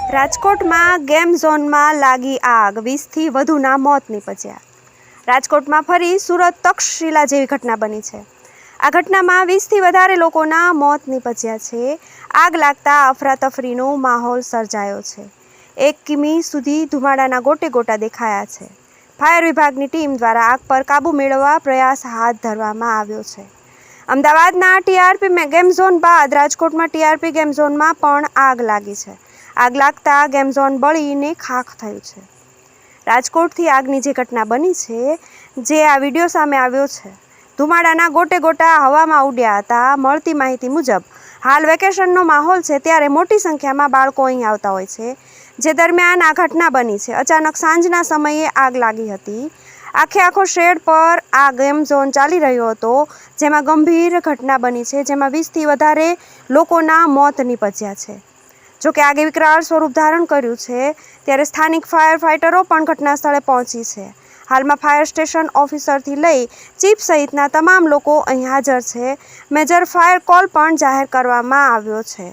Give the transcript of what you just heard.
રાજકોટમાં ગેમ ઝોનમાં લાગી આગ, 20થી વધુના મોત નીપજ્યા। રાજકોટમાં ફરી સુરત તક્ષશિલા જેવી ઘટના બની છે। આ ઘટનામાં 20થી વધારે લોકોના મોત નીપજ્યા છે। આગ લાગતા અફરાતફરીનો માહોલ સર્જાયો છે। 1 કિમી સુધી ધુમાડાના ગોટે ગોટા દેખાયા છે। ફાયર વિભાગની ટીમ દ્વારા આગ પર કાબૂ મેળવવા પ્રયાસ હાથ ધરવામાં આવ્યો છે। અમદાવાદના ટીઆરપી ગેમ ઝોન બાદ રાજકોટમાં ટીઆરપી ગેમ ઝોનમાં પણ આગ લાગી છે। આગ લાગતા ગેમ ઝોન બળીને ખાખ થયું છે। રાજકોટથી આગની જે ઘટના બની છે, જે આ વિડીયો સામે આવ્યો છે, ધુમાડાના ગોટે ગોટા હવામાં ઉડ્યા હતા। મળતી માહિતી મુજબ હાલ વેકેશનનો માહોલ છે, ત્યારે મોટી સંખ્યામાં બાળકો અહીં આવતા હોય છે, જે દરમિયાન આ ઘટના બની છે। અચાનક સાંજના સમયે આગ લાગી હતી। આખો શેડ પર આ ગેમ ઝોન ચાલી રહ્યો હતો, જેમાં ગંભીર ઘટના બની છે, જેમાં 20થી વધારે લોકોના મોત નીપજ્યા છે। જોકે આગે વિકરાળ સ્વરૂપ ધારણ કર્યું છે, ત્યારે સ્થાનિક ફાયર ફાઇટરો પણ ઘટના સ્થળે પહોંચી છે। હાલમાં ફાયર સ્ટેશન ઓફિસરથી લઈ ચીફ સહિતના તમામ લોકો અહીં હાજર છે। મેજર ફાયર કોલ પણ જાહેર કરવામાં આવ્યો છે।